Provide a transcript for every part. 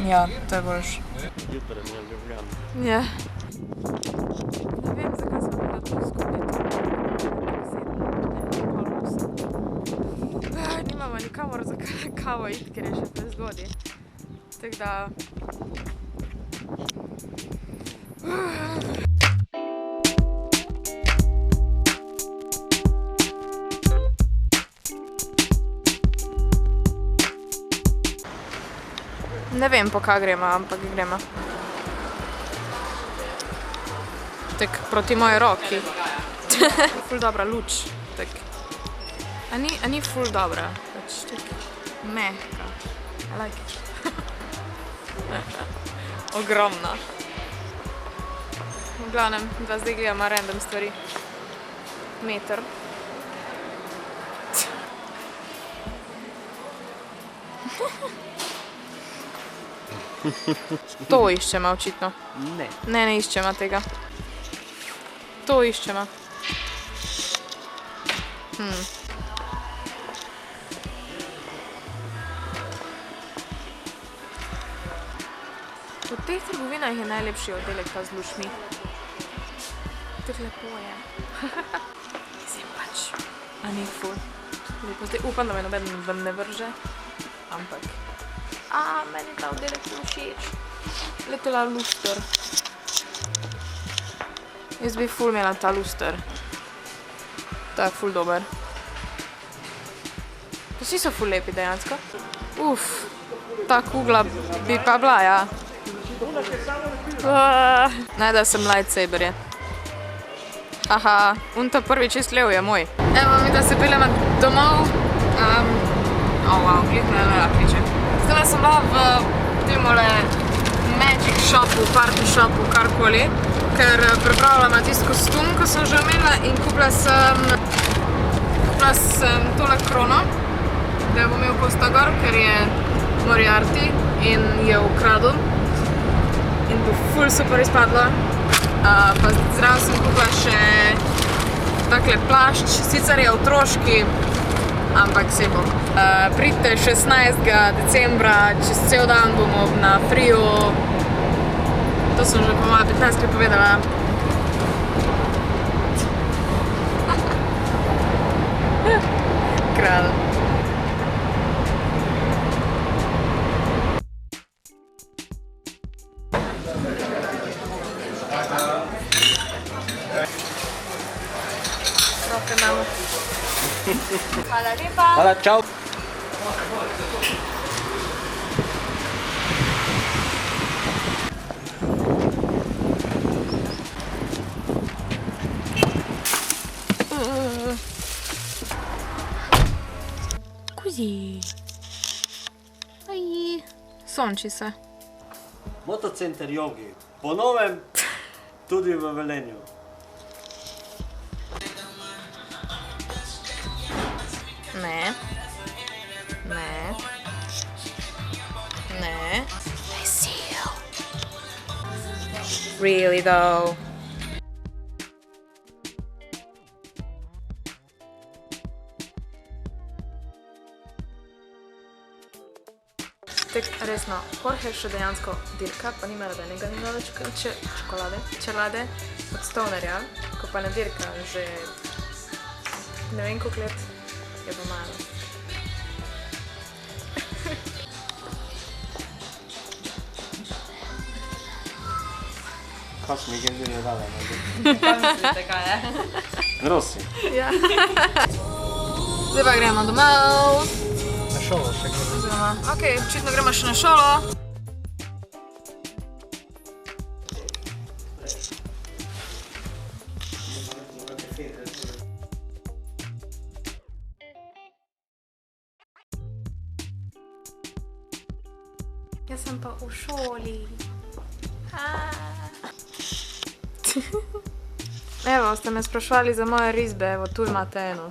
Ja, to je boljš. Jutraj je Ljubljana. Ja. Ne vem, zakaj smo bila tu skupaj. Nimamo nikamor za kavo iti, ker je še prezgodaj. Tako da... Ne vem, po kaj gremo, ampak gremo. Tak proti moji roki. Ful dobra luč. Tak. A ni ful dobra. Pač tak mehka. I like it. Ogromna. V glavnem, da zdaj gledamo random stvari. Meter. To iščemo očitno. Ne. Ne iščemo tega. To iščemo. V teh trgovinah je najlepši oddelek ta z lušmi. Tako lepo je. Sem pač. A ni ful. Lepo. Zdaj upam, da me noben ven ne vrže. Ampak. Meni ta oddelek ni všeč. Letela luster. Jaz bi ful imela ta luster. Ta je ful dober. Vsi so ful lepi dejansko. Ta kugla bi pa bila, ja. Najdel sem lightsaberje. Aha, ta prvi čist lev je moj. Evo mi, da se peljemo domov. Wow, glihne rakliče. Zdaj sem bila v temole Magic shopu, party shopu, karkoli, ker pripravljam tisti kostum, ko sem že omenila, in kupila sem tole krono, da jo bom imel posta gor, ker je Moriarty in je ukradel in bo ful super izpadlo. Pa zraven sem kupila še takle plašč, sicer je otroški, ampak se bo. Pridite 16. decembra, čez cel dan bomo na Friju. To sem že po moja 15 povedala. Kralj. Roke imamo. Hvala lepa. Hvala, čau. Kuzi. Aj, sonči se. Motocenter Jogi. Po novem tudi v Velenju. Ne. Ne. Ne. Vesel. Really though. Tak, resno, Jorge še dejansko dirka, pa nima rabenega njegove čelade od Stonerja, ko pa ne dirka že ne vem koliko let, je pa malo. Kaj si mi gen ne dala? Kaj mislite, kaj je? Grosi. Ja. Zdaj pa gremo domov. Na šolo še gremo. Ok, očitno gremo še na šolo. Jaz sem pa v šoli. Evo, ste me sprašvali za moje risbe, evo, tu imate eno.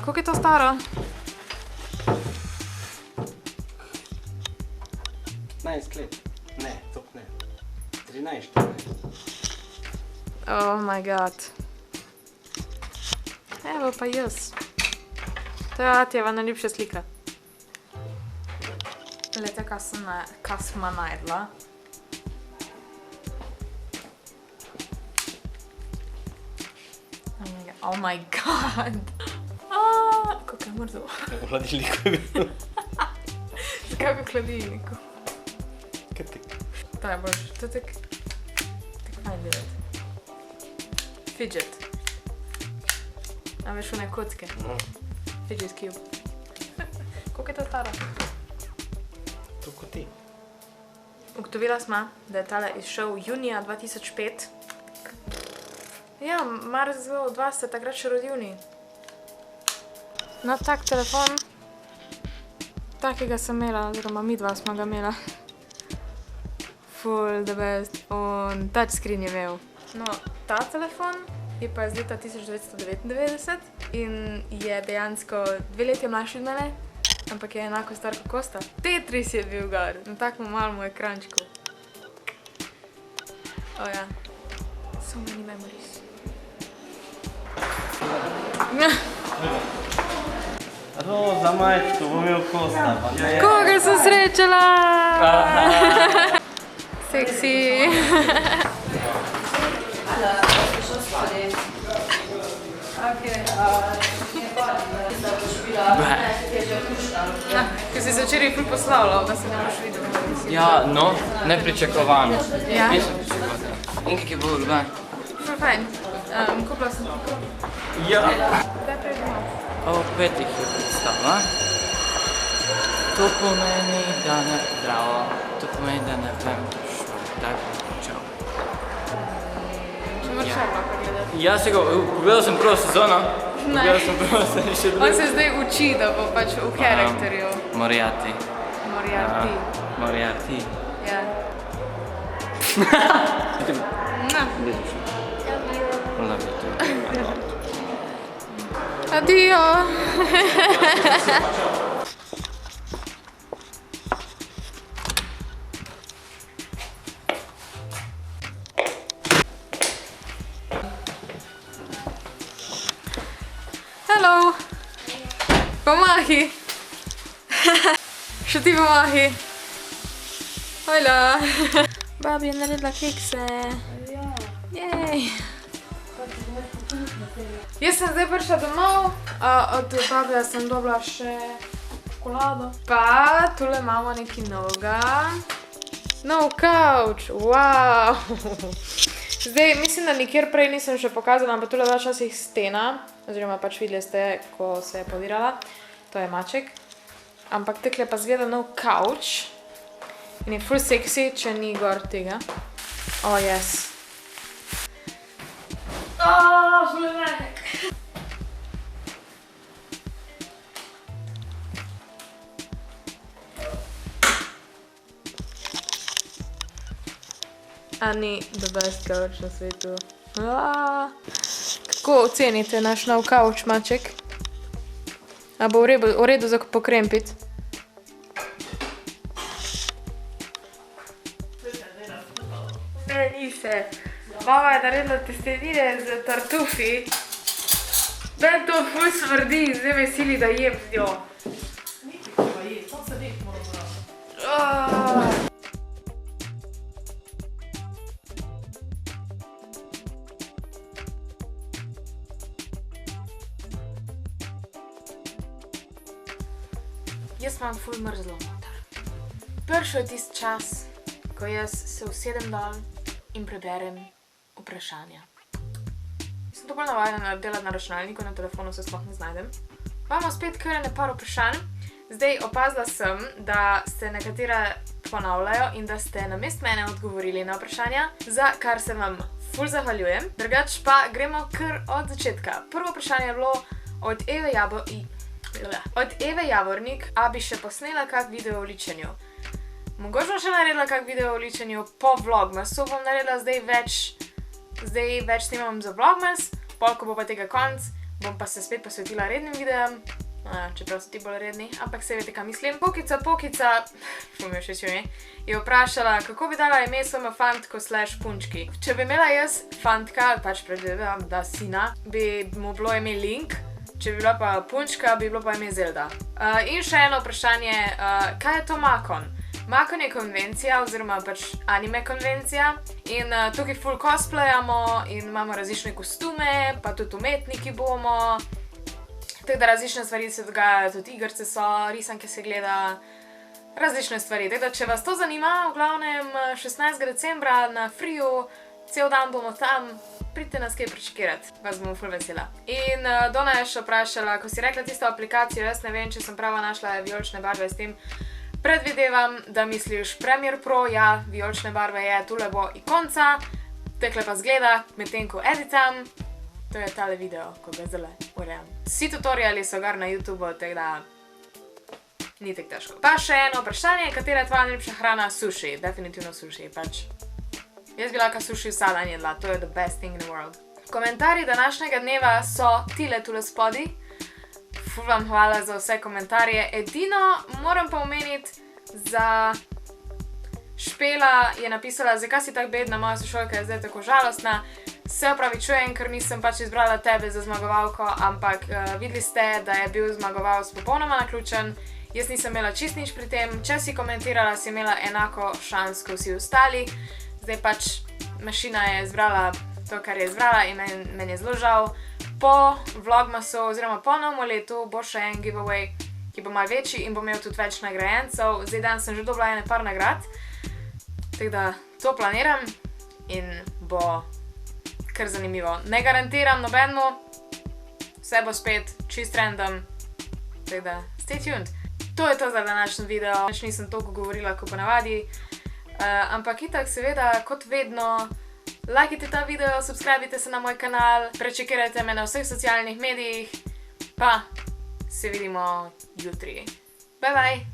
Koliko je to staro? 15 let. Ne, top ne. 13, 14. Oh my god. Evo pa jaz. To je Atjeva najljubša slika. Glejte, kaj smo najdla. Oh my god. Kako je mrzo. V hladilniku je bil. Zakaj bi v hladilniku? Kaj ti? To je boljše. To je tak fajn delati. Fidget. A veš one kocke? Fidget cube. Koliko je to stara? To kot ti. Ugotovila smo, da je tale izšel junija 2005. Ja, Marzo od vas ste takrat še rodilni. No, tak telefon. Takega sem imela, oziroma midva smo ga imela. Full the best. On touchscreen je imel. No, ta telefon je pa iz leta 1999 in je dejansko 2 leti mlajši od mene, ampak je enako star kot Kosta. Tetris je bil gor, na takom malem ekrančku. O ja, so many memories. A to za majčko bom imel Kosta. Koga sem srečala? Seksi. Ko si se včeraj ful poslavljal, da se ne boš videl. Ja, no, nepričakovano. Ja. Nisem pričakoval. In kak je bilo Urban? Ful fajn. Kupila sem tako. Ja. Daj prej domov. O 5 je predstava. To pomeni, da ne zdravo. To pomeni, da ne vem točno. Tako čau. Če moraš še pa pogledati. Ja se ga, pogledal sem prvo sezono. Pogledal sem prvo sezono še drugo. On se zdaj uči, da bo pač v karakterju. Moriarty. Moriarty. Moriarty. Ja. No. Love you too. Addio. Hello. Pomahi. Še ti pomahi. Hojla. Babi je naredila kekse. Jej. Jaz sem zdaj prišla domov, od babe sem dobila še čokolado. Pa tule imamo nekaj novega. Nov kavč, wow. Zdaj, mislim, da nikjer prej nisem še pokazala, ampak tule včasih stena, oziroma pač videli ste, ko se je podirala. To je maček. Ampak takle pa zgleda nov kavč. In je ful seksi, če ni gor tega. Oh, yes. Ful je velik. A ni the best kavč na svetu. Kako ocenite naš nov kavč, maček? A bo v redu za pokrempiti? Ne, ni se. Mama je naredila testenine z tartufi. Ben to ful smrdi, zdaj me sili, da jem z njo. Niti treba jesti, to se nek moramo. Jaz imam ful mrzlo noter. Prišel je tisti čas, ko jaz se usedem dol in preberem vprašanja. Sem to bolj navajena delati na računalniku, na telefonu se sploh ne znajdem. Imamo spet kar par vprašanj. Zdaj opazila sem, da se nekatera ponavljajo in da ste namesto mene odgovorili na vprašanja, za kar se vam ful zahvaljujem. Drugač pa gremo kar od začetka. Prvo vprašanje je bilo od Eve Javornik, a bi še posnela kak video o ličenju. Mogoče bom še naredila kak video o ličenju po vlogmasu, bom naredila zdaj več snimam za vlogmas, pol ko bo pa tega konc, bom pa se spet posvetila rednim videom, čeprav so ti bolj redni, ampak se veste, kaj mislim. Pokica, ful mi je všeč ime, je vprašala, kako bi dala ime svojemu fantku / punčki. Če bi imela jaz fantka, ali pač predvidevam, da sina, bi mu bilo ime Link, Če bi bila pa punčka, bi bilo pa ime Zelda. In še eno vprašanje, kaj je to Makon? Makon je konvencija, oziroma pač anime konvencija in tukaj full cosplayamo in imamo različne kostume, pa tudi umetniki bomo. Tako da različne stvari se dogajajo, tudi igrice so, risanke se gleda, različne stvari. Tako da, če vas to zanima, v glavnem 16. decembra na Freeju, cel dan bomo tam, pridite nas kaj prečekirati, vas bomo ful vesela. In Dona je še vprašala, ko si rekla tisto aplikacijo, jaz ne vem, če sem prava našla vijolične barve s tem. Predvidevam, da misliš Premiere Pro, ja, vijolične barve je, tule bo ikonca, tekle pa zgleda, medtem ko editam. To je tale video, ko ga zdaj urejam. Vsi tutoriali so gar na YouTubeu, tako da ni tako težko. Pa še eno vprašanje, katera je tvoja najljubša hrana? Sushi, definitivno sushi, pač. Jaz bi lahko sushi vsak dan jedla, to je the best thing in the world. Komentarji današnjega dneva so tule spodaj. Ful vam hvala za vse komentarje. Edino moram pa omeniti za Špela je napisala, zakaj si tako bedna, moja sošolka je zdaj tako žalostna. Se opravičujem, ker nisem pač izbrala tebe za zmagovalko, ampak videli ste, da je bil zmagovalec popolnoma naključen. Jaz nisem imela čist nič pri tem. Če si komentirala, si imela enako šans kot vsi ostali. Zdaj pač mašina je izbrala to, kar je izbrala in meni je zelo žal. Po vlogmasu oziroma po novem letu bo še en giveaway, ki bo malo večji in bo imel tudi več nagrajencev. Zdaj dan sem že dobila ene par nagrad, tako da to planiram in bo kar zanimivo. Ne garantiram nobenemu, vse bo spet čist random, tako da stay tuned. To je to za današnji video, več nisem toliko govorila kot ponavadi, ampak itak seveda kot vedno, lajkajte ta video, subscribite se na moj kanal, prečekirajte me na vseh socialnih medijih, pa se vidimo jutri. Bye bye!